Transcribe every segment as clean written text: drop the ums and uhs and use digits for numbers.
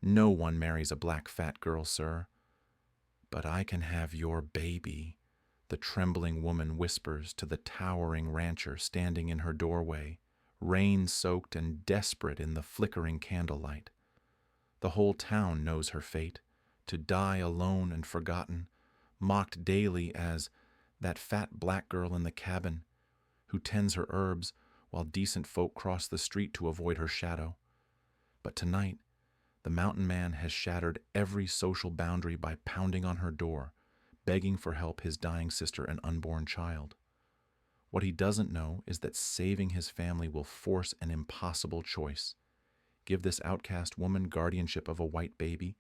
No one marries a black fat girl, sir. But I can have your baby, the trembling woman whispers to the towering rancher standing in her doorway, rain-soaked and desperate in the flickering candlelight. The whole town knows her fate, to die alone and forgotten, mocked daily as that fat black girl in the cabin who tends her herbs while decent folk cross the street to avoid her shadow. But tonight, the mountain man has shattered every social boundary by pounding on her door, begging for help his dying sister and unborn child. What he doesn't know is that saving his family will force an impossible choice: give this outcast woman guardianship of a white baby,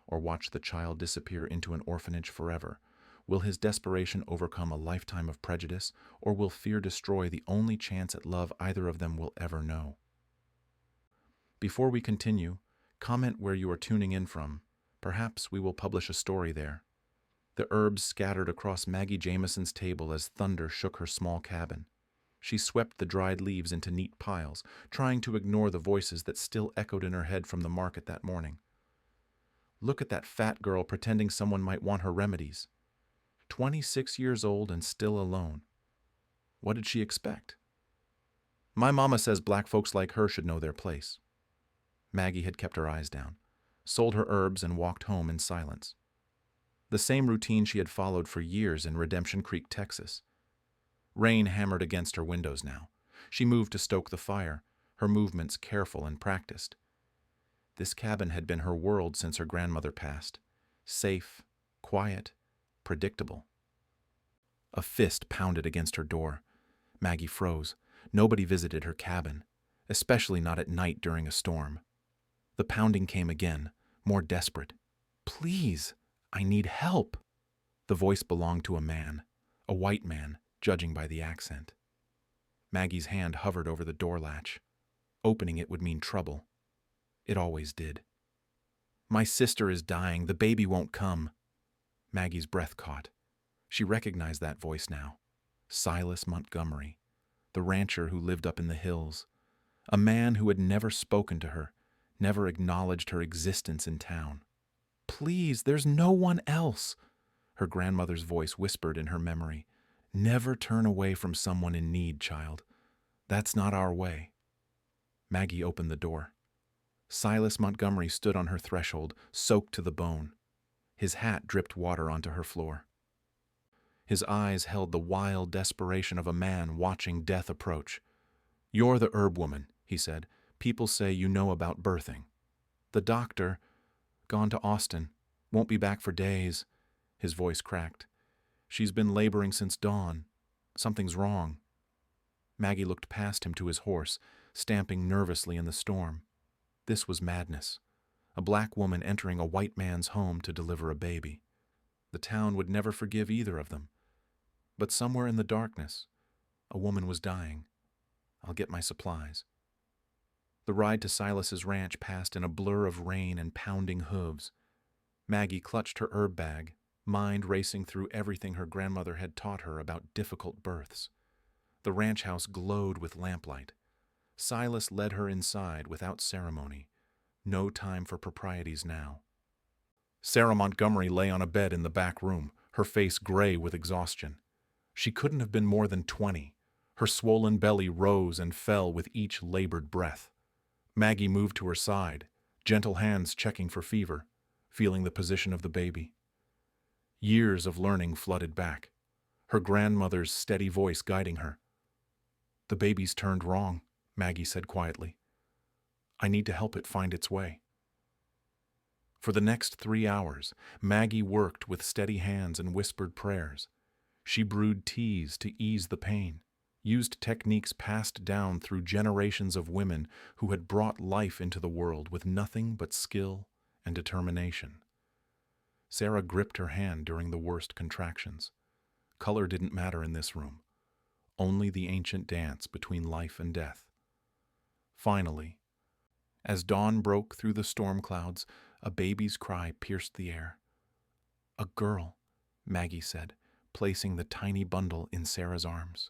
or watch the child disappear into an orphanage forever. Will his desperation overcome a lifetime of prejudice, or will fear destroy the only chance at love either of them will ever know? Before we continue, comment where you are tuning in from. Perhaps we will publish a story there. The herbs scattered across Maggie Jameson's table as thunder shook her small cabin. She swept the dried leaves into neat piles, trying to ignore the voices that still echoed in her head from the market that morning. Look at that fat girl pretending someone might want her remedies. 26 years old and still alone. What did she expect? My mama says black folks like her should know their place. Maggie had kept her eyes down, sold her herbs, and walked home in silence. The same routine she had followed for years in Redemption Creek, Texas. Rain hammered against her windows now. She moved to stoke the fire, her movements careful and practiced. This cabin had been her world since her grandmother passed. Safe, quiet, predictable. A fist pounded against her door. Maggie froze. Nobody visited her cabin, especially not at night during a storm. The pounding came again, more desperate. Please, I need help. The voice belonged to a man, a white man, judging by the accent. Maggie's hand hovered over the door latch. Opening it would mean trouble. It always did. My sister is dying. The baby won't come. Maggie's breath caught. She recognized that voice now. Silas Montgomery, the rancher who lived up in the hills. A man who had never spoken to her, never acknowledged her existence in town. Please, there's no one else. Her grandmother's voice whispered in her memory. Never turn away from someone in need, child. That's not our way. Maggie opened the door. Silas Montgomery stood on her threshold, soaked to the bone. His hat dripped water onto her floor. His eyes held the wild desperation of a man watching death approach. You're the herb woman, he said. People say you know about birthing. The doctor, gone to Austin, won't be back for days. His voice cracked. She's been laboring since dawn. Something's wrong. Maggie looked past him to his horse, stamping nervously in the storm. This was madness. A black woman entering a white man's home to deliver a baby. The town would never forgive either of them. But somewhere in the darkness, a woman was dying. I'll get my supplies. The ride to Silas's ranch passed in a blur of rain and pounding hooves. Maggie clutched her herb bag, mind racing through everything her grandmother had taught her about difficult births. The ranch house glowed with lamplight. Silas led her inside without ceremony. No time for proprieties now. Sarah Montgomery lay on a bed in the back room, her face gray with exhaustion. She couldn't have been more than 20. Her swollen belly rose and fell with each labored breath. Maggie moved to her side, gentle hands checking for fever, feeling the position of the baby. Years of learning flooded back, her grandmother's steady voice guiding her. The baby's turned wrong, Maggie said quietly. I need to help it find its way. For the next 3 hours, Maggie worked with steady hands and whispered prayers. She brewed teas to ease the pain, used techniques passed down through generations of women who had brought life into the world with nothing but skill and determination. Sarah gripped her hand during the worst contractions. Color didn't matter in this room, only the ancient dance between life and death. Finally, as dawn broke through the storm clouds, a baby's cry pierced the air. A girl, Maggie said, placing the tiny bundle in Sarah's arms.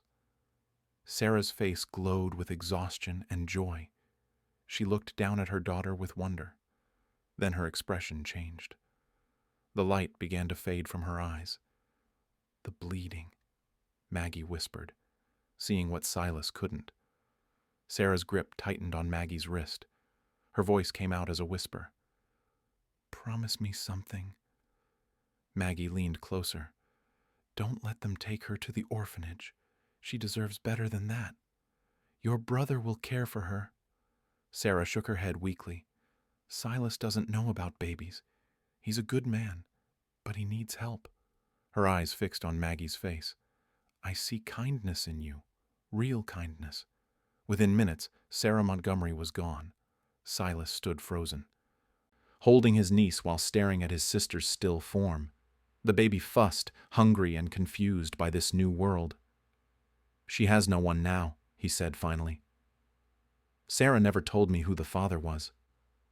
Sarah's face glowed with exhaustion and joy. She looked down at her daughter with wonder. Then her expression changed. The light began to fade from her eyes. "The bleeding," Maggie whispered, seeing what Silas couldn't. Sarah's grip tightened on Maggie's wrist. Her voice came out as a whisper. "Promise me something." Maggie leaned closer. "Don't let them take her to the orphanage. She deserves better than that. Your brother will care for her." Sarah shook her head weakly. "Silas doesn't know about babies. He's a good man, but he needs help." Her eyes fixed on Maggie's face. "I see kindness in you, real kindness." Within minutes, Sarah Montgomery was gone. Silas stood frozen, holding his niece while staring at his sister's still form. The baby fussed, hungry and confused by this new world. "She has no one now," he said finally. "Sarah never told me who the father was,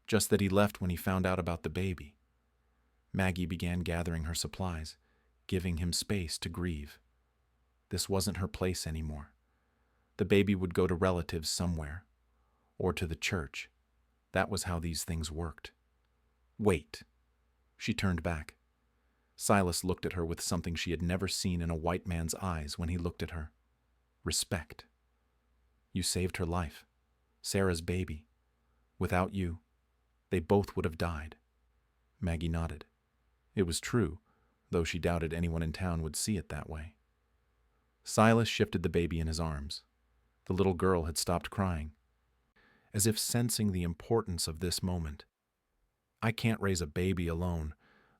just that he left when he found out about the baby." Maggie began gathering her supplies, giving him space to grieve. This wasn't her place anymore. The baby would go to relatives somewhere, or to the church. That was how these things worked. "Wait." She turned back. Silas looked at her with something she had never seen in a white man's eyes when he looked at her. Respect. "You saved her life. Sarah's baby. Without you, they both would have died." Maggie nodded. It was true, though she doubted anyone in town would see it that way. Silas shifted the baby in his arms. The little girl had stopped crying, as if sensing the importance of this moment. "I can't raise a baby alone.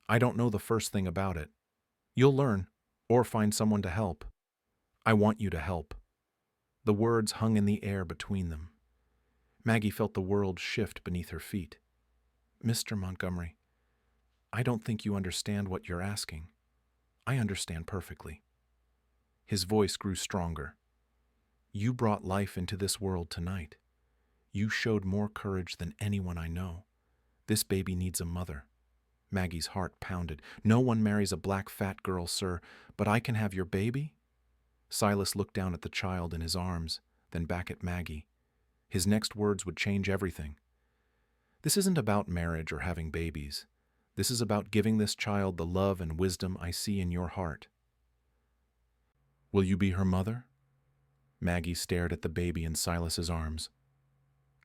I don't know the first thing about it. You'll learn, or find someone to help. I want you to help." The words hung in the air between them. Maggie felt the world shift beneath her feet. "Mr. Montgomery, I don't think you understand what you're asking. I understand perfectly." His voice grew stronger. "You brought life into this world tonight. You showed more courage than anyone I know. This baby needs a mother." Maggie's heart pounded. "No one marries a black fat girl, sir, but I can have your baby?" Silas looked down at the child in his arms, then back at Maggie. His next words would change everything. "This isn't about marriage or having babies. This is about giving this child the love and wisdom I see in your heart." "Will you be her mother?" Maggie stared at the baby in Silas's arms.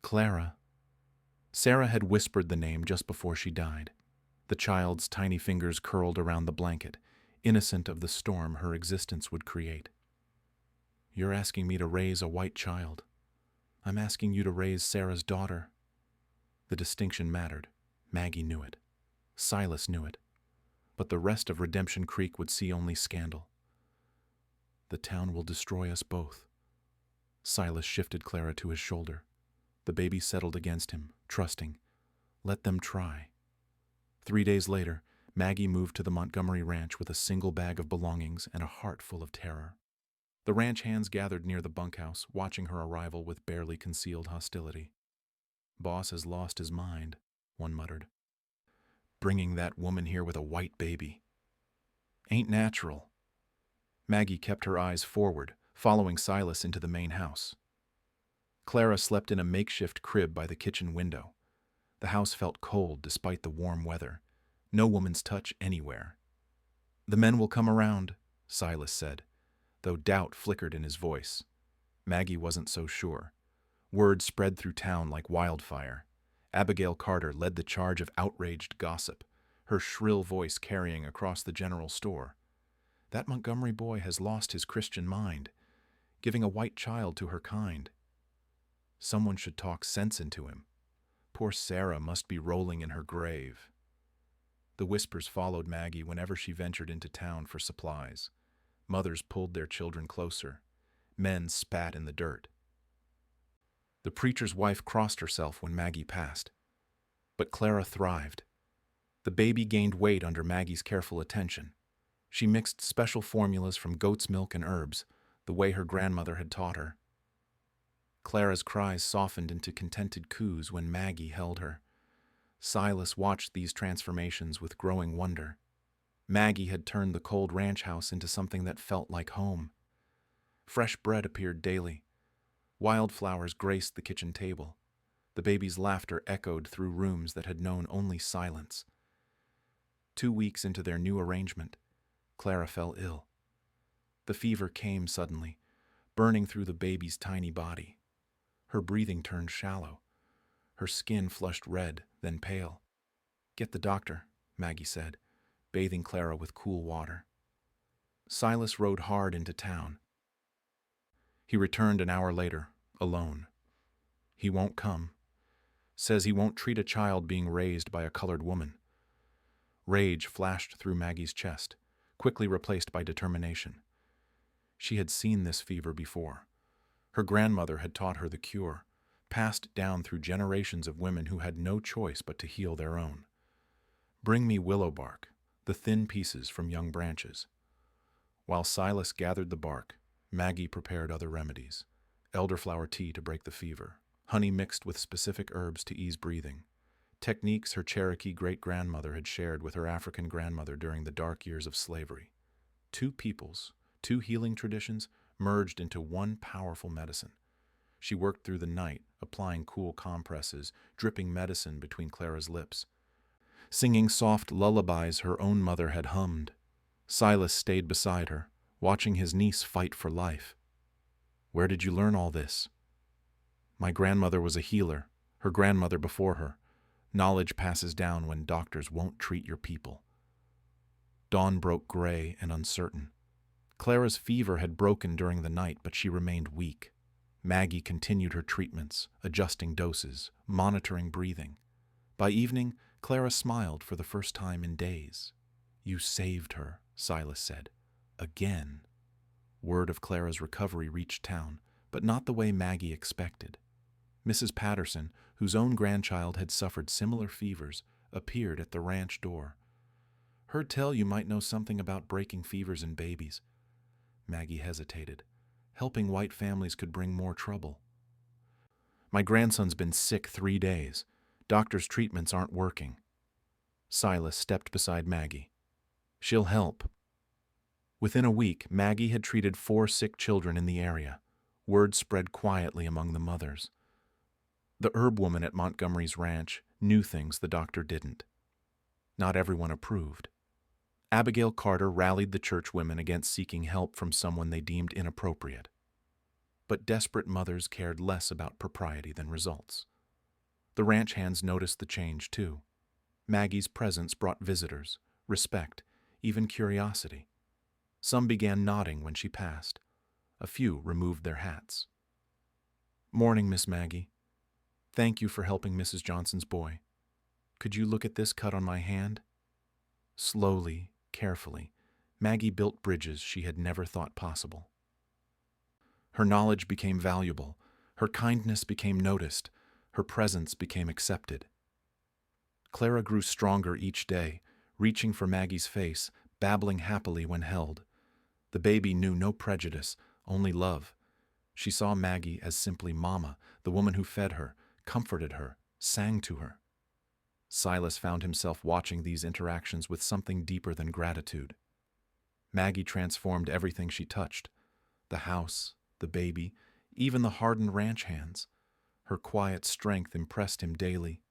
"Clara." Sarah had whispered the name just before she died. The child's tiny fingers curled around the blanket, innocent of the storm her existence would create. "You're asking me to raise a white child. I'm asking you to raise Sarah's daughter." The distinction mattered. Maggie knew it. Silas knew it. But the rest of Redemption Creek would see only scandal. "The town will destroy us both." Silas shifted Clara to his shoulder. The baby settled against him, trusting. Let them try. 3 days later, Maggie moved to the Montgomery ranch with a single bag of belongings and a heart full of terror. The ranch hands gathered near the bunkhouse, watching her arrival with barely concealed hostility. "Boss has lost his mind," one muttered. "Bringing that woman here with a white baby. Ain't natural." Maggie kept her eyes forward, following Silas into the main house. Clara slept in a makeshift crib by the kitchen window. The house felt cold despite the warm weather. No woman's touch anywhere. "The men will come around," Silas said, though doubt flickered in his voice. Maggie wasn't so sure. Word spread through town like wildfire. Abigail Carter led the charge of outraged gossip, her shrill voice carrying across the general store. "That Montgomery boy has lost his Christian mind, giving a white child to her kind. Someone should talk sense into him. Poor Sarah must be rolling in her grave." The whispers followed Maggie whenever she ventured into town for supplies. Mothers pulled their children closer. Men spat in the dirt. The preacher's wife crossed herself when Maggie passed. But Clara thrived. The baby gained weight under Maggie's careful attention. She mixed special formulas from goat's milk and herbs, the way her grandmother had taught her. Clara's cries softened into contented coos when Maggie held her. Silas watched these transformations with growing wonder. Maggie had turned the cold ranch house into something that felt like home. Fresh bread appeared daily. Wildflowers graced the kitchen table. The baby's laughter echoed through rooms that had known only silence. 2 weeks into their new arrangement, Clara fell ill. The fever came suddenly, burning through the baby's tiny body. Her breathing turned shallow. Her skin flushed red, then pale. "Get the doctor," Maggie said, bathing Clara with cool water. Silas rode hard into town. He returned an hour later, alone. "He won't come. Says he won't treat a child being raised by a colored woman." Rage flashed through Maggie's chest, quickly replaced by determination. She had seen this fever before. Her grandmother had taught her the cure, passed down through generations of women who had no choice but to heal their own. "Bring me willow bark, the thin pieces from young branches." While Silas gathered the bark, Maggie prepared other remedies: elderflower tea to break the fever, honey mixed with specific herbs to ease breathing, techniques her Cherokee great-grandmother had shared with her African grandmother during the dark years of slavery. Two peoples, two healing traditions, merged into one powerful medicine. She worked through the night, applying cool compresses, dripping medicine between Clara's lips, singing soft lullabies her own mother had hummed. Silas stayed beside her, watching his niece fight for life. "Where did you learn all this?" "My grandmother was a healer, her grandmother before her. Knowledge passes down when doctors won't treat your people." Dawn broke gray and uncertain. Clara's fever had broken during the night, but she remained weak. Maggie continued her treatments, adjusting doses, monitoring breathing. By evening, Clara smiled for the first time in days. "You saved her," Silas said. "Again." Word of Clara's recovery reached town, but not the way Maggie expected. Mrs. Patterson, whose own grandchild had suffered similar fevers, appeared at the ranch door. "Heard tell you might know something about breaking fevers in babies." Maggie hesitated. Helping white families could bring more trouble. "My grandson's been sick 3 days. Doctor's treatments aren't working." Silas stepped beside Maggie. "She'll help." Within a week, Maggie had treated 4 sick children in the area. Word spread quietly among the mothers. The herb woman at Montgomery's ranch knew things the doctor didn't. Not everyone approved. Abigail Carter rallied the church women against seeking help from someone they deemed inappropriate. But desperate mothers cared less about propriety than results. The ranch hands noticed the change, too. Maggie's presence brought visitors, respect, even curiosity. Some began nodding when she passed. A few removed their hats. "Morning, Miss Maggie. Thank you for helping Mrs. Johnson's boy. Could you look at this cut on my hand?" Slowly, carefully, Maggie built bridges she had never thought possible. Her knowledge became valuable. Her kindness became noticed. Her presence became accepted. Clara grew stronger each day, reaching for Maggie's face, babbling happily when held. The baby knew no prejudice, only love. She saw Maggie as simply Mama, the woman who fed her, comforted her, sang to her. Silas found himself watching these interactions with something deeper than gratitude. Maggie transformed everything she touched: the house, the baby, even the hardened ranch hands. Her quiet strength impressed him daily.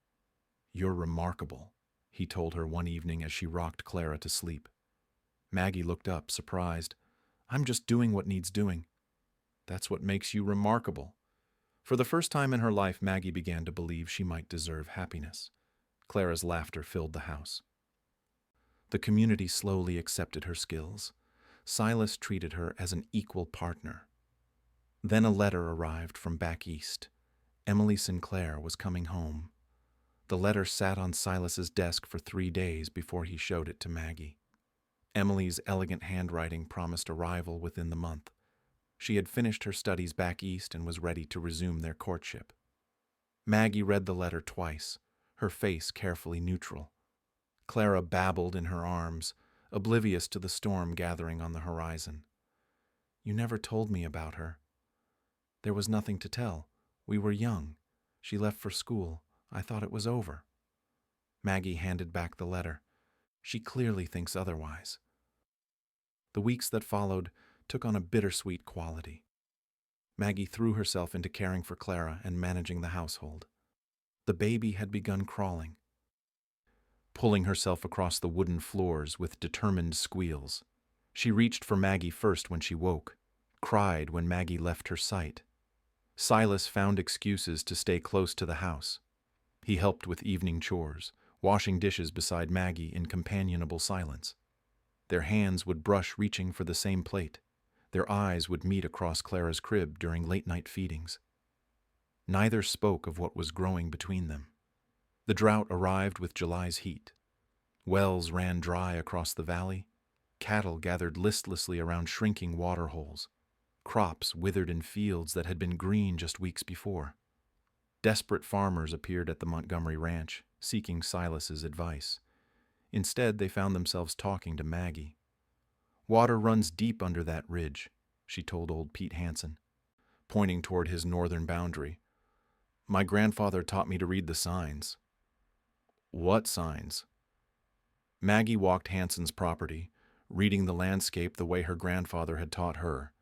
"You're remarkable," he told her one evening as she rocked Clara to sleep. Maggie looked up, surprised. "I'm just doing what needs doing." "That's what makes you remarkable." For the first time in her life, Maggie began to believe she might deserve happiness. Clara's laughter filled the house. The community slowly accepted her skills. Silas treated her as an equal partner. Then a letter arrived from back east. Emily Sinclair was coming home. The letter sat on Silas's desk for 3 days before he showed it to Maggie. Emily's elegant handwriting promised arrival within the month. She had finished her studies back east and was ready to resume their courtship. Maggie read the letter twice, her face carefully neutral. Clara babbled in her arms, oblivious to the storm gathering on the horizon. "You never told me about her." "There was nothing to tell. We were young. She left for school. I thought it was over." Maggie handed back the letter. "She clearly thinks otherwise." The weeks that followed took on a bittersweet quality. Maggie threw herself into caring for Clara and managing the household. The baby had begun crawling, pulling herself across the wooden floors with determined squeals. She reached for Maggie first when she woke, cried when Maggie left her sight. Silas found excuses to stay close to the house. He helped with evening chores, washing dishes beside Maggie in companionable silence. Their hands would brush reaching for the same plate. Their eyes would meet across Clara's crib during late-night feedings. Neither spoke of what was growing between them. The drought arrived with July's heat. Wells ran dry across the valley. Cattle gathered listlessly around shrinking water holes. Crops withered in fields that had been green just weeks before. Desperate farmers appeared at the Montgomery ranch, seeking Silas's advice. Instead, they found themselves talking to Maggie. "Water runs deep under that ridge," she told old Pete Hansen, pointing toward his northern boundary. "My grandfather taught me to read the signs." "What signs?" Maggie walked Hansen's property, reading the landscape the way her grandfather had taught her.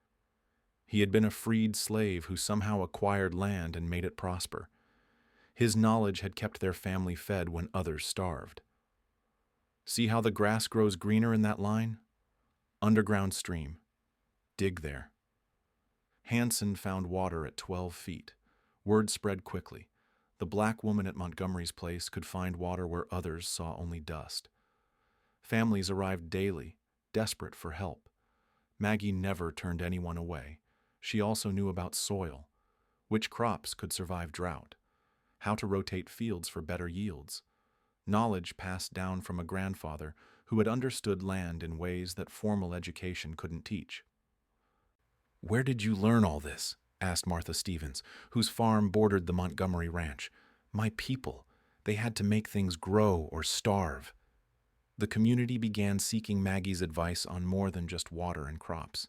He had been a freed slave who somehow acquired land and made it prosper. His knowledge had kept their family fed when others starved. "See how the grass grows greener in that line? Underground stream. Dig there." Hansen found water at 12 feet. Word spread quickly. The black woman at Montgomery's place could find water where others saw only dust. Families arrived daily, desperate for help. Maggie never turned anyone away. She also knew about soil, which crops could survive drought, how to rotate fields for better yields. Knowledge passed down from a grandfather who had understood land in ways that formal education couldn't teach. "Where did you learn all this?" asked Martha Stevens, whose farm bordered the Montgomery ranch. "My people, they had to make things grow or starve." The community began seeking Maggie's advice on more than just water and crops.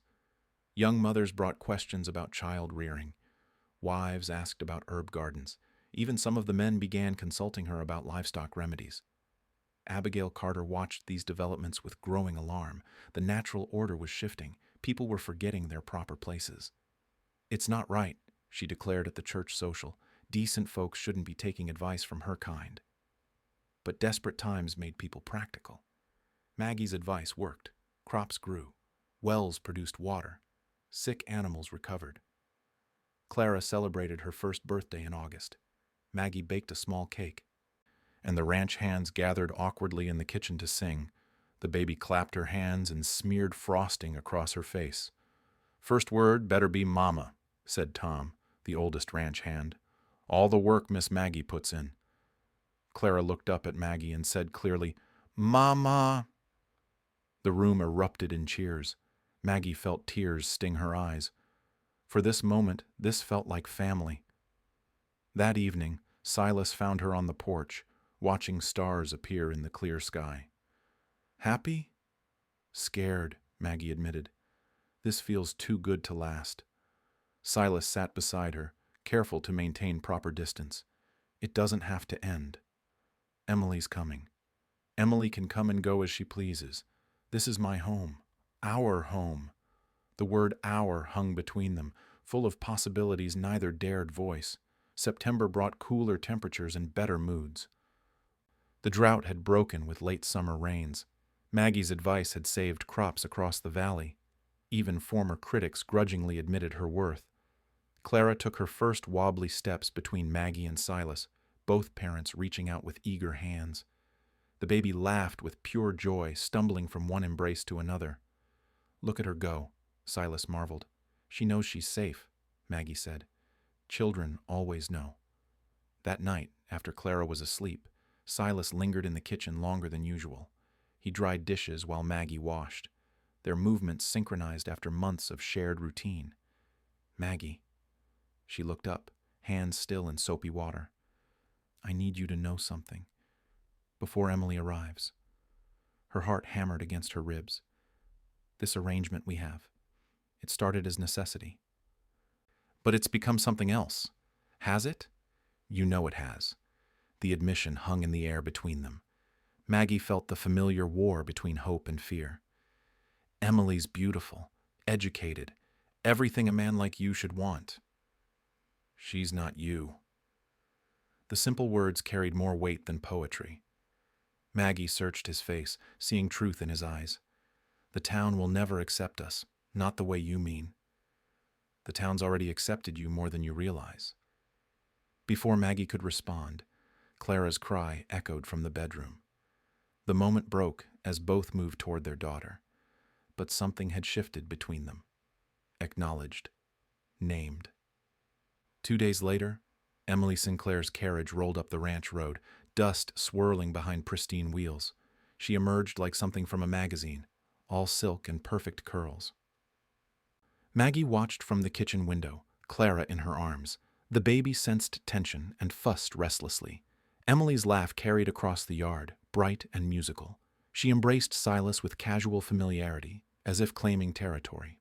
Young mothers brought questions about child rearing. Wives asked about herb gardens. Even some of the men began consulting her about livestock remedies. Abigail Carter watched these developments with growing alarm. The natural order was shifting. People were forgetting their proper places. "It's not right," she declared at the church social. "Decent folks shouldn't be taking advice from her kind." But desperate times made people practical. Maggie's advice worked. Crops grew. Wells produced water. Sick animals recovered. Clara celebrated her first birthday in August. Maggie baked a small cake, and the ranch hands gathered awkwardly in the kitchen to sing. The baby clapped her hands and smeared frosting across her face. "First word better be Mama," said Tom, the oldest ranch hand. "All the work Miss Maggie puts in." Clara looked up at Maggie and said clearly, "Mama." The room erupted in cheers. Maggie felt tears sting her eyes. For this moment, this felt like family. That evening, Silas found her on the porch, watching stars appear in the clear sky. "Happy?" "Scared," Maggie admitted. "This feels too good to last." Silas sat beside her, careful to maintain proper distance. "It doesn't have to end. Emily's coming. Emily can come and go as she pleases. This is my home. Our home." The word "our" hung between them, full of possibilities neither dared voice. September brought cooler temperatures and better moods. The drought had broken with late summer rains. Maggie's advice had saved crops across the valley. Even former critics grudgingly admitted her worth. Clara took her first wobbly steps between Maggie and Silas, both parents reaching out with eager hands. The baby laughed with pure joy, stumbling from one embrace to another. "Look at her go," Silas marveled. "She knows she's safe," Maggie said. Children always know. That night, after Clara was asleep, Silas lingered in the kitchen longer than usual. He dried dishes while Maggie washed. Their movements synchronized after months of shared routine. "Maggie." She looked up, hands still in soapy water. "I need you to know something. Before Emily arrives." Her heart hammered against her ribs. "This arrangement we have. It started as necessity. But it's become something else. Has it?" "You know it has." The admission hung in the air between them. Maggie felt the familiar war between hope and fear. "Emily's beautiful, educated, everything a man like you should want." "She's not you." The simple words carried more weight than poetry. Maggie searched his face, seeing truth in his eyes. The town will never accept us, not the way you mean. The town's already accepted you more than you realize. Before Maggie could respond, Clara's cry echoed from the bedroom. The moment broke as both moved toward their daughter, but something had shifted between them. Acknowledged. Named. 2 days later, Emily Sinclair's carriage rolled up the ranch road, dust swirling behind pristine wheels. She emerged like something from a magazine, all silk and perfect curls. Maggie watched from the kitchen window, Clara in her arms. The baby sensed tension and fussed restlessly. Emily's laugh carried across the yard, bright and musical. She embraced Silas with casual familiarity, as if claiming territory.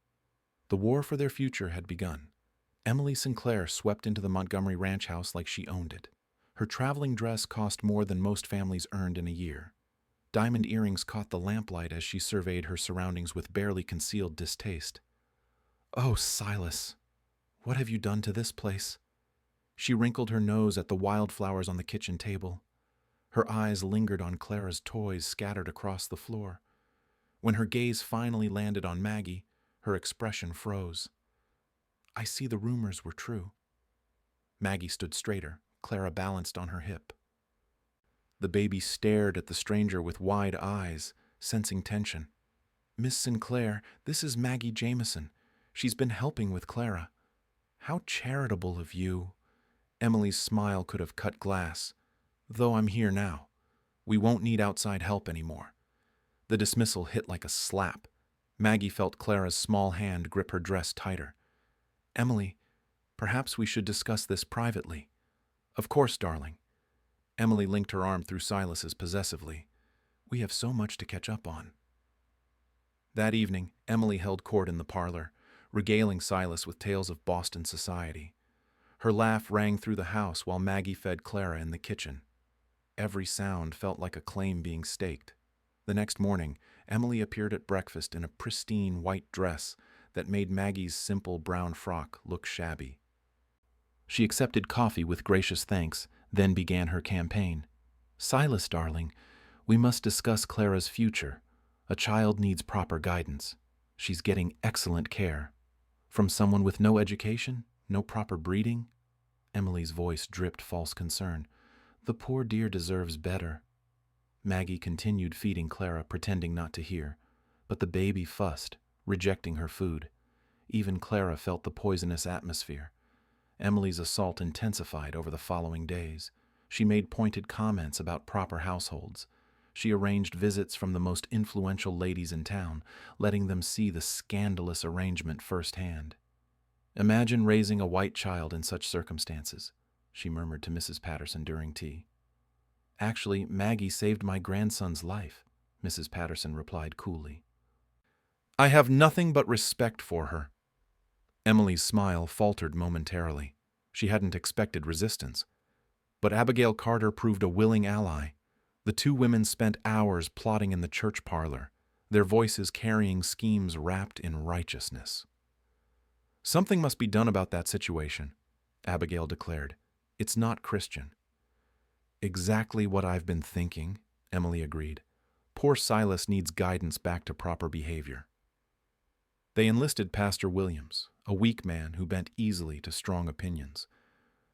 The war for their future had begun. Emily Sinclair swept into the Montgomery ranch house like she owned it. Her traveling dress cost more than most families earned in a year. Diamond earrings caught the lamplight as she surveyed her surroundings with barely concealed distaste. "Oh, Silas, what have you done to this place?" She wrinkled her nose at the wildflowers on the kitchen table. Her eyes lingered on Clara's toys scattered across the floor. When her gaze finally landed on Maggie, her expression froze. "I see the rumors were true." Maggie stood straighter, Clara balanced on her hip. The baby stared at the stranger with wide eyes, sensing tension. "Miss Sinclair, this is Maggie Jameson. She's been helping with Clara." "How charitable of you." Emily's smile could have cut glass. "Though I'm here now. We won't need outside help anymore." The dismissal hit like a slap. Maggie felt Clara's small hand grip her dress tighter. "Emily, perhaps we should discuss this privately." "Of course, darling." Emily linked her arm through Silas's possessively. "We have so much to catch up on." That evening, Emily held court in the parlor, regaling Silas with tales of Boston society. Her laugh rang through the house while Maggie fed Clara in the kitchen. Every sound felt like a claim being staked. The next morning, Emily appeared at breakfast in a pristine white dress that made Maggie's simple brown frock look shabby. She accepted coffee with gracious thanks, then began her campaign. "Silas, darling, we must discuss Clara's future. A child needs proper guidance. She's getting excellent care. From someone with no education, no proper breeding?" Emily's voice dripped false concern. "The poor dear deserves better." Maggie continued feeding Clara, pretending not to hear, but the baby fussed, rejecting her food. Even Clara felt the poisonous atmosphere. Emily's assault intensified over the following days. She made pointed comments about proper households. She arranged visits from the most influential ladies in town, letting them see the scandalous arrangement firsthand. "Imagine raising a white child in such circumstances," she murmured to Mrs. Patterson during tea. "Actually, Maggie saved my grandson's life," Mrs. Patterson replied coolly. "I have nothing but respect for her." Emily's smile faltered momentarily. She hadn't expected resistance. But Abigail Carter proved a willing ally. The two women spent hours plotting in the church parlor, their voices carrying schemes wrapped in righteousness. "Something must be done about that situation," Abigail declared. "It's not Christian." "Exactly what I've been thinking," Emily agreed. "Poor Silas needs guidance back to proper behavior." They enlisted Pastor Williams, a weak man who bent easily to strong opinions.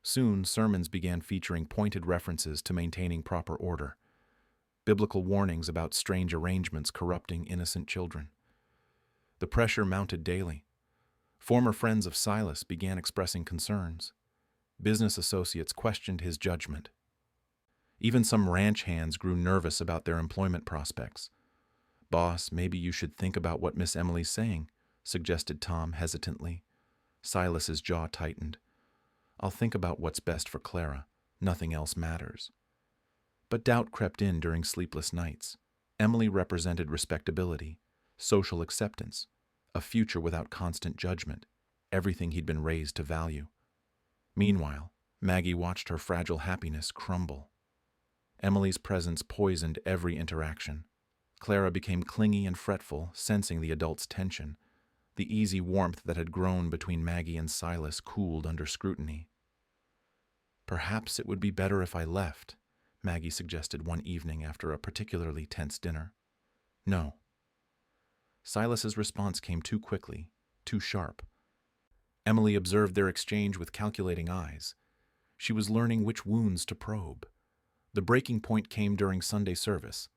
Soon, sermons began featuring pointed references to maintaining proper order, biblical warnings about strange arrangements corrupting innocent children. The pressure mounted daily. Former friends of Silas began expressing concerns. Business associates questioned his judgment. Even some ranch hands grew nervous about their employment prospects. "Boss, maybe you should think about what Miss Emily's saying," suggested Tom hesitantly. Silas's jaw tightened. "I'll think about what's best for Clara. Nothing else matters." But doubt crept in during sleepless nights. Emily represented respectability, social acceptance, a future without constant judgment, everything he'd been raised to value. Meanwhile, Maggie watched her fragile happiness crumble. Emily's presence poisoned every interaction. Clara became clingy and fretful, sensing the adult's tension. The easy warmth that had grown between Maggie and Silas cooled under scrutiny. Perhaps it would be better if I left, Maggie suggested one evening after a particularly tense dinner. No. Silas's response came too quickly, too sharp. Emily observed their exchange with calculating eyes. She was learning which wounds to probe. The breaking point came during Sunday service.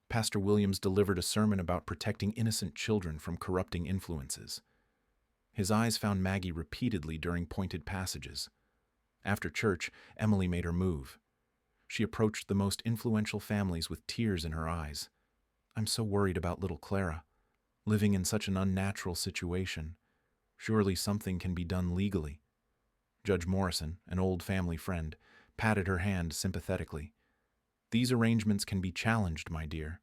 Pastor Williams delivered a sermon about protecting innocent children from corrupting influences. His eyes found Maggie repeatedly during pointed passages. After church, Emily made her move. She approached the most influential families with tears in her eyes. I'm so worried about little Clara, living in such an unnatural situation. Surely something can be done legally. Judge Morrison, an old family friend, patted her hand sympathetically. These arrangements can be challenged, my dear,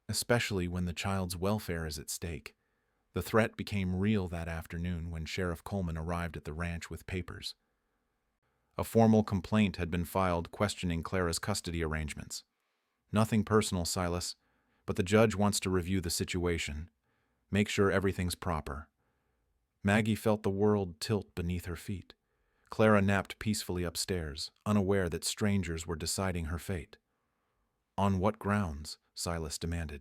especially when the child's welfare is at stake. The threat became real that afternoon when Sheriff Coleman arrived at the ranch with papers. A formal complaint had been filed questioning Clara's custody arrangements. Nothing personal, Silas, but the judge wants to review the situation. Make sure everything's proper. Maggie felt the world tilt beneath her feet. Clara napped peacefully upstairs, unaware that strangers were deciding her fate. On what grounds? Silas demanded.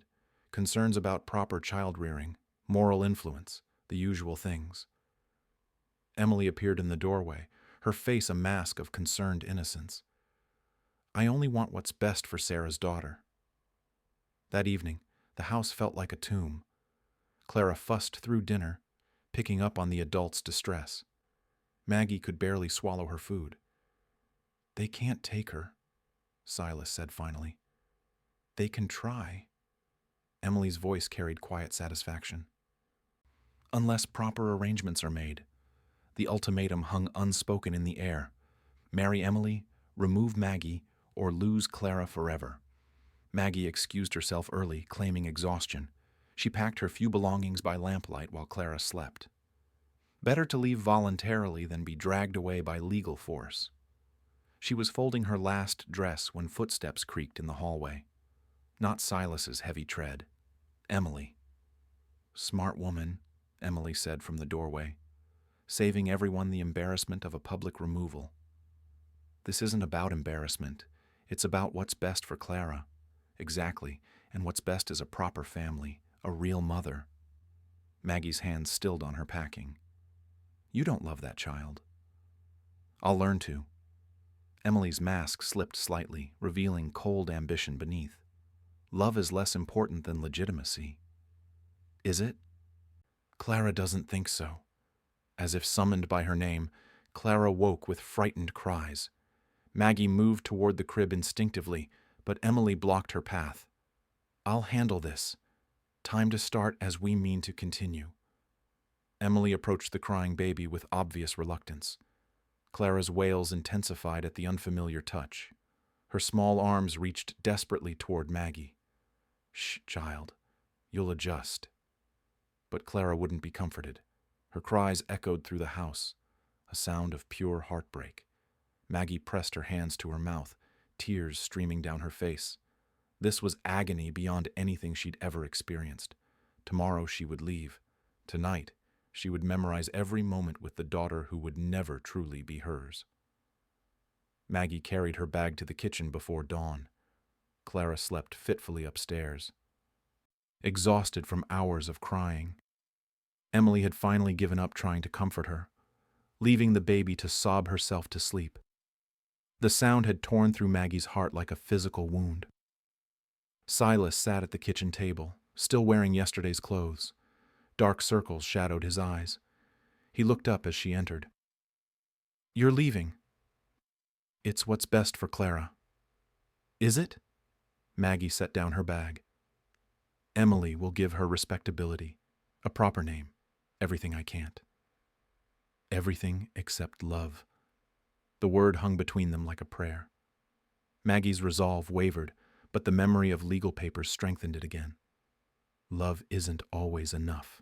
Concerns about proper child-rearing, moral influence, the usual things. Emily appeared in the doorway, her face a mask of concerned innocence. I only want what's best for Sarah's daughter. That evening, the house felt like a tomb. Clara fussed through dinner, picking up on the adults' distress. Maggie could barely swallow her food. They can't take her, Silas said finally. They can try. Emily's voice carried quiet satisfaction. Unless proper arrangements are made. The ultimatum hung unspoken in the air. Marry Emily, remove Maggie, or lose Clara forever. Maggie excused herself early, claiming exhaustion. She packed her few belongings by lamplight while Clara slept. Better to leave voluntarily than be dragged away by legal force. She was folding her last dress when footsteps creaked in the hallway. Not Silas's heavy tread. Emily. Smart woman, Emily said from the doorway, saving everyone the embarrassment of a public removal. This isn't about embarrassment. It's about what's best for Clara. Exactly, and what's best is a proper family, a real mother. Maggie's hands stilled on her packing. You don't love that child. I'll learn to. Emily's mask slipped slightly, revealing cold ambition beneath. Love is less important than legitimacy. Is it? Clara doesn't think so. As if summoned by her name, Clara woke with frightened cries. Maggie moved toward the crib instinctively, but Emily blocked her path. I'll handle this. Time to start as we mean to continue. Emily approached the crying baby with obvious reluctance. Clara's wails intensified at the unfamiliar touch. Her small arms reached desperately toward Maggie. Shh, child. You'll adjust. But Clara wouldn't be comforted. Her cries echoed through the house, a sound of pure heartbreak. Maggie pressed her hands to her mouth, tears streaming down her face. This was agony beyond anything she'd ever experienced. Tomorrow she would leave. Tonight, she would memorize every moment with the daughter who would never truly be hers. Maggie carried her bag to the kitchen before dawn. Clara slept fitfully upstairs, exhausted from hours of crying. Emily had finally given up trying to comfort her, leaving the baby to sob herself to sleep. The sound had torn through Maggie's heart like a physical wound. Silas sat at the kitchen table, still wearing yesterday's clothes. Dark circles shadowed his eyes. He looked up as she entered. You're leaving. It's what's best for Clara. Is it? Maggie set down her bag. Emily will give her respectability, a proper name, everything I can't. Everything except love. The word hung between them like a prayer. Maggie's resolve wavered, but the memory of legal papers strengthened it again. Love isn't always enough.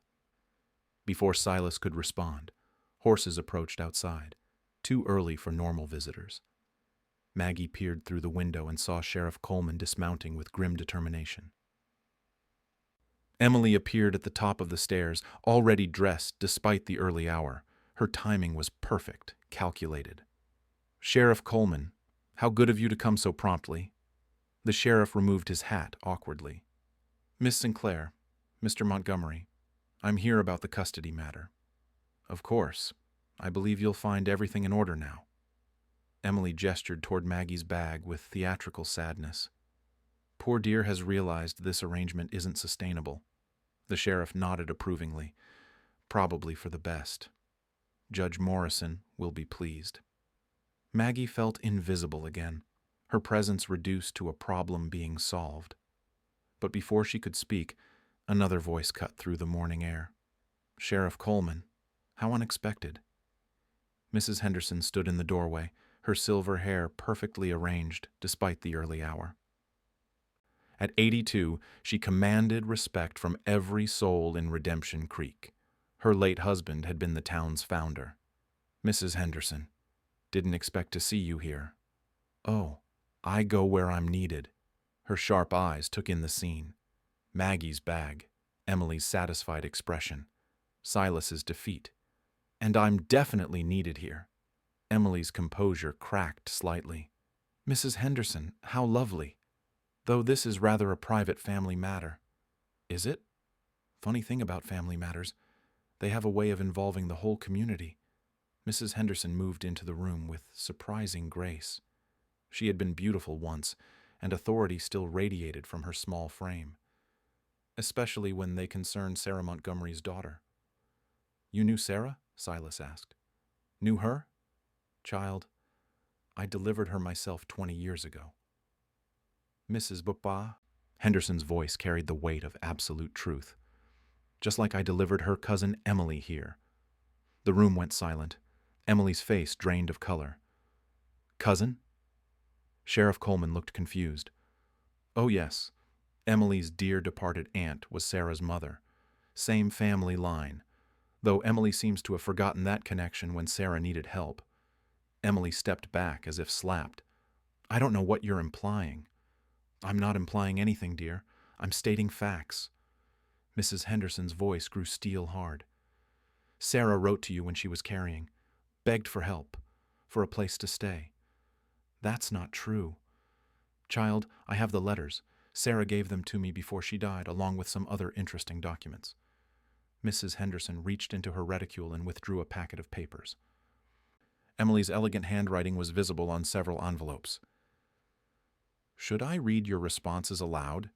Before Silas could respond, horses approached outside, too early for normal visitors. Maggie peered through the window and saw Sheriff Coleman dismounting with grim determination. Emily appeared at the top of the stairs, already dressed despite the early hour. Her timing was perfect, calculated. Sheriff Coleman, how good of you to come so promptly. The sheriff removed his hat awkwardly. Miss Sinclair, Mr. Montgomery, I'm here about the custody matter. Of course. I believe you'll find everything in order now. Emily gestured toward Maggie's bag with theatrical sadness. Poor dear has realized this arrangement isn't sustainable. The sheriff nodded approvingly, probably for the best. Judge Morrison will be pleased. Maggie felt invisible again, her presence reduced to a problem being solved. But before she could speak, another voice cut through the morning air. Sheriff Coleman, how unexpected. Mrs. Henderson stood in the doorway, her silver hair perfectly arranged despite the early hour. At 82, she commanded respect from every soul in Redemption Creek. Her late husband had been the town's founder. Mrs. Henderson, didn't expect to see you here. Oh, I go where I'm needed. Her sharp eyes took in the scene. Maggie's bag, Emily's satisfied expression, Silas's defeat. And I'm definitely needed here. Emily's composure cracked slightly. Mrs. Henderson, how lovely. Though this is rather a private family matter. Is it? Funny thing about family matters, they have a way of involving the whole community. Mrs. Henderson moved into the room with surprising grace. She had been beautiful once, and authority still radiated from her small frame, especially when they concerned Sarah Montgomery's daughter. You knew Sarah? Silas asked. Knew her? Child, I delivered her myself 20 years ago. But, Henderson's voice carried the weight of absolute truth. Just like I delivered her cousin Emily here. The room went silent. Emily's face drained of color. Cousin? Sheriff Coleman looked confused. Oh yes, Emily's dear departed aunt was Sarah's mother. Same family line, though Emily seems to have forgotten that connection when Sarah needed help. Emily stepped back as if slapped. I don't know what you're implying. I'm not implying anything, dear. I'm stating facts. Mrs. Henderson's voice grew steel hard. Sarah wrote to you when she was carrying, begged for help, for a place to stay. That's not true. Child, I have the letters. Sarah gave them to me before she died, along with some other interesting documents. Mrs. Henderson reached into her reticule and withdrew a packet of papers. Emily's elegant handwriting was visible on several envelopes. Should I read your responses aloud?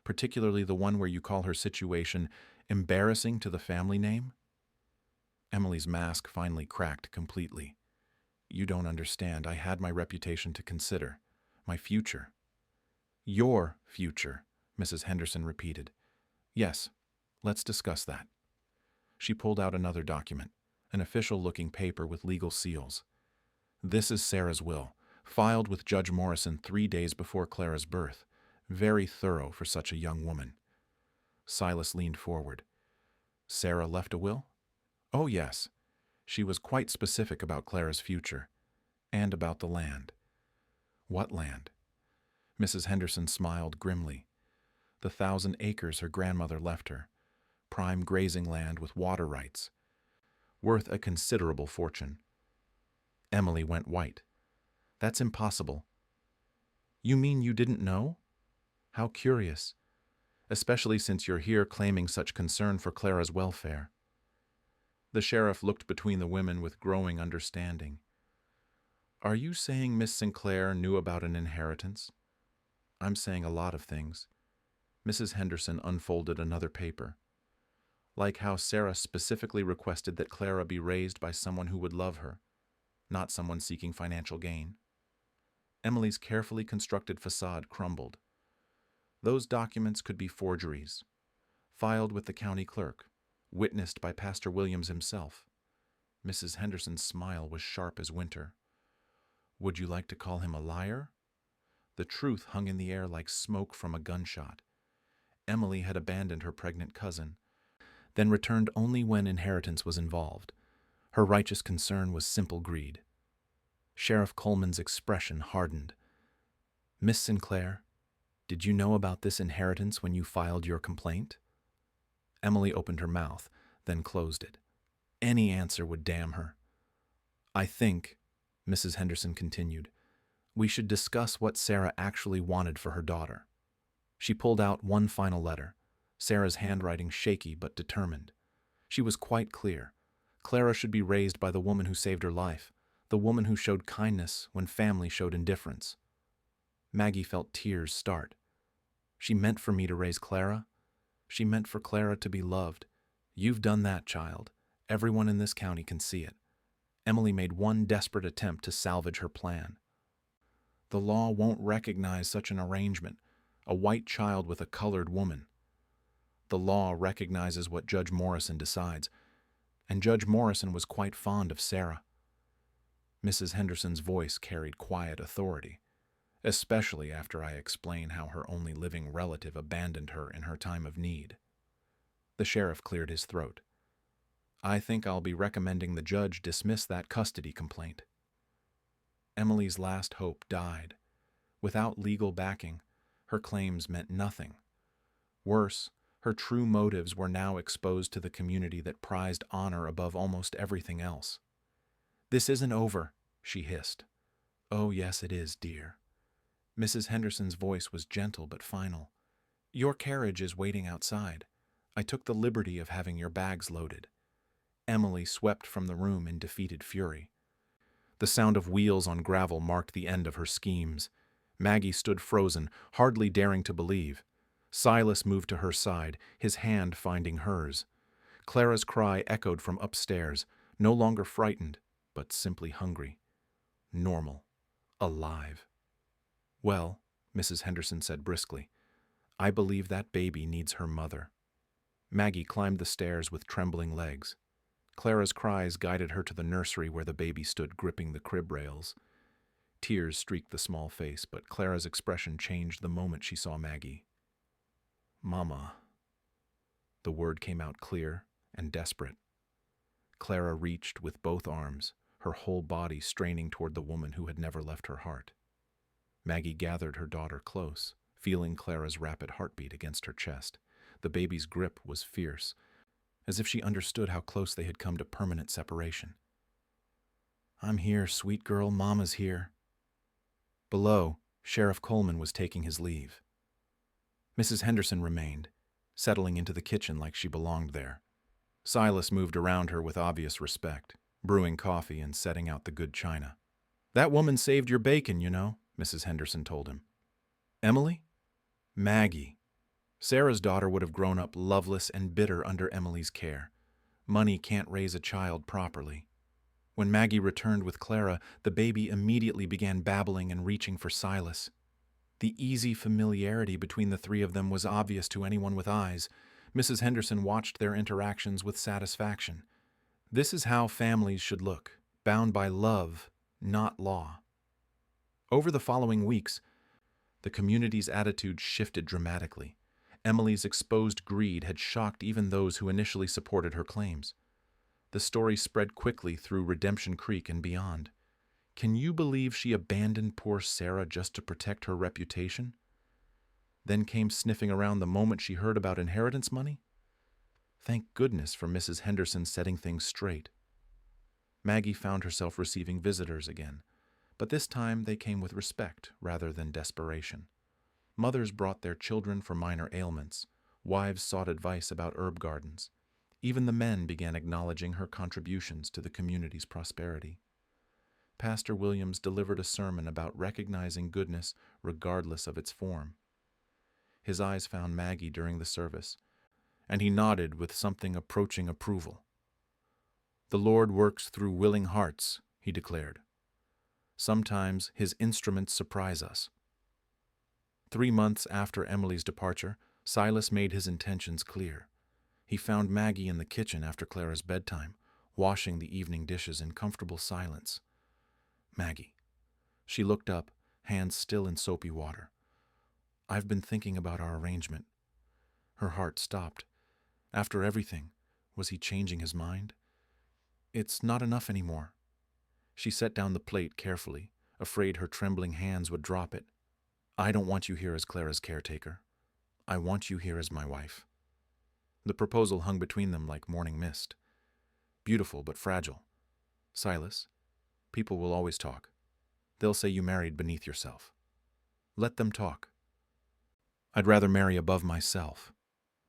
Particularly the one where you call her situation embarrassing to the family name? Emily's mask finally cracked completely. You don't understand. I had my reputation to consider. My future. Your future, Mrs. Henderson repeated. Yes, let's discuss that. She pulled out another document, an official-looking paper with legal seals. This is Sarah's will, filed with Judge Morrison 3 days before Clara's birth. Very thorough for such a young woman. Silas leaned forward. Sarah left a will? Oh, yes. She was quite specific about Clara's future, and about the land. What land? Mrs. Henderson smiled grimly. The 1,000 acres her grandmother left her, prime grazing land with water rights, worth a considerable fortune. Emily went white. That's impossible. You mean you didn't know? How curious, especially since you're here claiming such concern for Clara's welfare. The sheriff looked between the women with growing understanding. Are you saying Miss Sinclair knew about an inheritance? I'm saying a lot of things. Mrs. Henderson unfolded another paper. Like how Sarah specifically requested that Clara be raised by someone who would love her, not someone seeking financial gain. Emily's carefully constructed facade crumbled. Those documents could be forgeries, filed with the county clerk, witnessed by Pastor Williams himself. Mrs. Henderson's smile was sharp as winter. Would you like to call him a liar? The truth hung in the air like smoke from a gunshot. Emily had abandoned her pregnant cousin, then returned only when inheritance was involved. Her righteous concern was simple greed. Sheriff Coleman's expression hardened. Miss Sinclair, did you know about this inheritance when you filed your complaint? Emily opened her mouth, then closed it. Any answer would damn her. I think, Mrs. Henderson continued. We should discuss what Sarah actually wanted for her daughter. She pulled out one final letter, Sarah's handwriting shaky but determined. She was quite clear. Clara should be raised by the woman who saved her life, the woman who showed kindness when family showed indifference. Maggie felt tears start. She meant for me to raise Clara. She meant for Clara to be loved. You've done that, child. Everyone in this county can see it. Emily made one desperate attempt to salvage her plan. The law won't recognize such an arrangement, a white child with a colored woman. The law recognizes what Judge Morrison decides, and Judge Morrison was quite fond of Sarah. Mrs. Henderson's voice carried quiet authority, especially after I explain how her only living relative abandoned her in her time of need. The sheriff cleared his throat. I think I'll be recommending the judge dismiss that custody complaint. Emily's last hope died. Without legal backing, her claims meant nothing. Worse, her true motives were now exposed to the community that prized honor above almost everything else. This isn't over, she hissed. Oh, yes, it is, dear. Mrs. Henderson's voice was gentle but final. Your carriage is waiting outside. I took the liberty of having your bags loaded. Emily swept from the room in defeated fury. The sound of wheels on gravel marked the end of her schemes. Maggie stood frozen, hardly daring to believe. Silas moved to her side, his hand finding hers. Clara's cry echoed from upstairs, no longer frightened, but simply hungry. Normal. Alive. Well, Mrs. Henderson said briskly, I believe that baby needs her mother. Maggie climbed the stairs with trembling legs. Clara's cries guided her to the nursery where the baby stood gripping the crib rails. Tears streaked the small face, but Clara's expression changed the moment she saw Maggie. Mama. The word came out clear and desperate. Clara reached with both arms, her whole body straining toward the woman who had never left her heart. Maggie gathered her daughter close, feeling Clara's rapid heartbeat against her chest. The baby's grip was fierce, as if she understood how close they had come to permanent separation. I'm here, sweet girl, Mama's here. Below, Sheriff Coleman was taking his leave. Mrs. Henderson remained, settling into the kitchen like she belonged there. Silas moved around her with obvious respect, brewing coffee and setting out the good china. That woman saved your bacon, you know, Mrs. Henderson told him. Emily? Maggie. Sarah's daughter would have grown up loveless and bitter under Emily's care. Money can't raise a child properly. When Maggie returned with Clara, the baby immediately began babbling and reaching for Silas. The easy familiarity between the three of them was obvious to anyone with eyes. Mrs. Henderson watched their interactions with satisfaction. This is how families should look, bound by love, not law. Over the following weeks, the community's attitude shifted dramatically. Emily's exposed greed had shocked even those who initially supported her claims. The story spread quickly through Redemption Creek and beyond. Can you believe she abandoned poor Sarah just to protect her reputation? Then came sniffing around the moment she heard about inheritance money? Thank goodness for Mrs. Henderson setting things straight. Maggie found herself receiving visitors again, but this time they came with respect rather than desperation. Mothers brought their children for minor ailments. Wives sought advice about herb gardens. Even the men began acknowledging her contributions to the community's prosperity. Pastor Williams delivered a sermon about recognizing goodness regardless of its form. His eyes found Maggie during the service, and he nodded with something approaching approval. The Lord works through willing hearts, he declared. Sometimes his instruments surprise us. 3 months after Emily's departure, Silas made his intentions clear. He found Maggie in the kitchen after Clara's bedtime, washing the evening dishes in comfortable silence. Maggie. She looked up, hands still in soapy water. I've been thinking about our arrangement. Her heart stopped. After everything, was he changing his mind? It's not enough anymore. She set down the plate carefully, afraid her trembling hands would drop it. I don't want you here as Clara's caretaker. I want you here as my wife. The proposal hung between them like morning mist. Beautiful but fragile. Silas, People will always talk. They'll say you married beneath yourself. Let them talk. I'd rather marry above myself.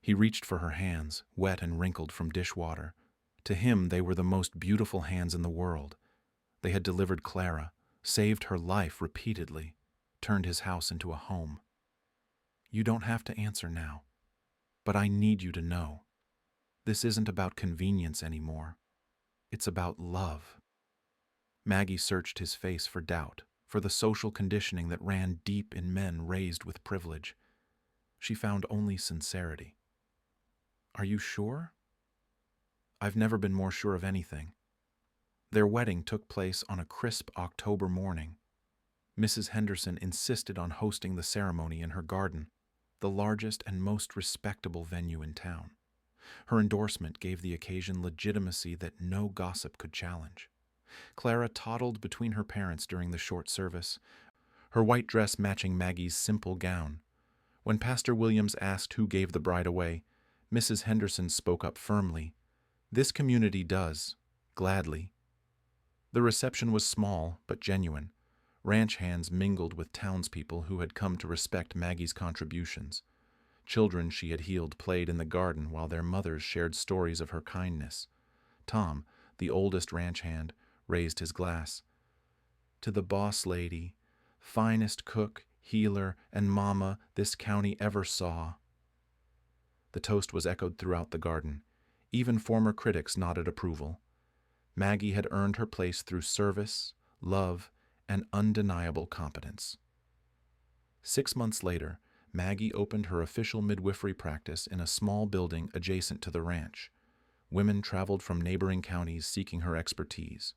He reached for her hands, wet and wrinkled from dishwater. To him, they were the most beautiful hands in the world. They had delivered Clara, saved her life repeatedly, turned his house into a home. You don't have to answer now, but I need you to know. This isn't about convenience anymore. It's about love. Maggie searched his face for doubt, for the social conditioning that ran deep in men raised with privilege. She found only sincerity. Are you sure? I've never been more sure of anything. Their wedding took place on a crisp October morning. Mrs. Henderson insisted on hosting the ceremony in her garden, the largest and most respectable venue in town. Her endorsement gave the occasion legitimacy that no gossip could challenge. Clara toddled between her parents during the short service, her white dress matching Maggie's simple gown. When Pastor Williams asked who gave the bride away, Mrs. Henderson spoke up firmly. This community does, gladly. The reception was small but genuine. Ranch hands mingled with townspeople who had come to respect Maggie's contributions. Children she had healed played in the garden while their mothers shared stories of her kindness. Tom, the oldest ranch hand, raised his glass. To the boss lady, finest cook, healer, and mama this county ever saw. The toast was echoed throughout the garden. Even former critics nodded approval. Maggie had earned her place through service, love, and undeniable competence. 6 months later, Maggie opened her official midwifery practice in a small building adjacent to the ranch. Women traveled from neighboring counties seeking her expertise.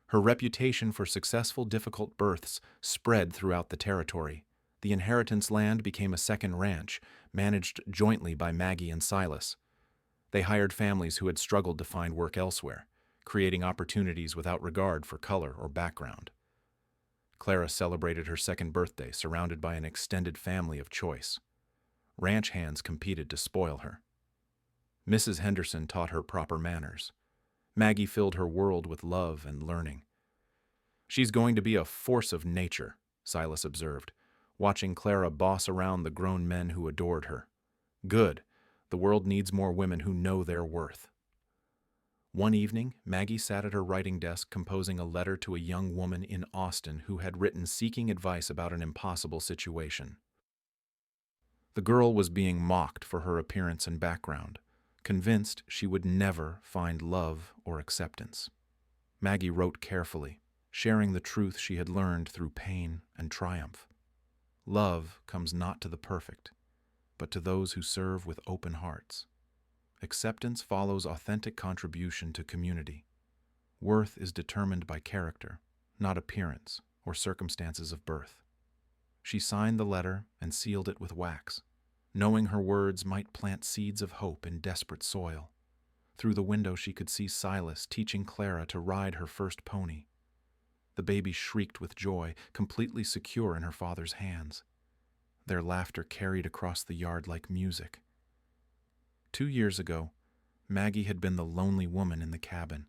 Her reputation for successful, difficult births spread throughout the territory. The inheritance land became a second ranch, managed jointly by Maggie and Silas. They hired families who had struggled to find work elsewhere, creating opportunities without regard for color or background. Clara celebrated her second birthday surrounded by an extended family of choice. Ranch hands competed to spoil her. Mrs. Henderson taught her proper manners. Maggie filled her world with love and learning. She's going to be a force of nature, Silas observed, watching Clara boss around the grown men who adored her. Good. The world needs more women who know their worth. One evening, Maggie sat at her writing desk composing a letter to a young woman in Austin who had written seeking advice about an impossible situation. The girl was being mocked for her appearance and background, convinced she would never find love or acceptance. Maggie wrote carefully, sharing the truth she had learned through pain and triumph. Love comes not to the perfect, but to those who serve with open hearts. Acceptance follows authentic contribution to community. Worth is determined by character, not appearance or circumstances of birth. She signed the letter and sealed it with wax, knowing her words might plant seeds of hope in desperate soil. Through the window she could see Silas teaching Clara to ride her first pony. The baby shrieked with joy, completely secure in her father's hands. Their laughter carried across the yard like music. 2 years ago, Maggie had been the lonely woman in the cabin,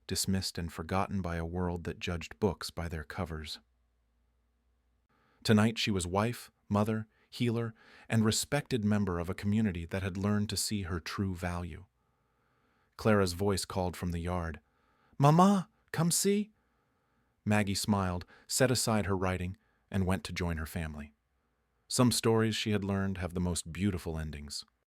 dismissed and forgotten by a world that judged books by their covers. Tonight she was wife, mother, healer, and respected member of a community that had learned to see her true value. Clara's voice called from the yard, "Mama, come see." Maggie smiled, set aside her writing, and went to join her family. Some stories she had learned have the most beautiful endings.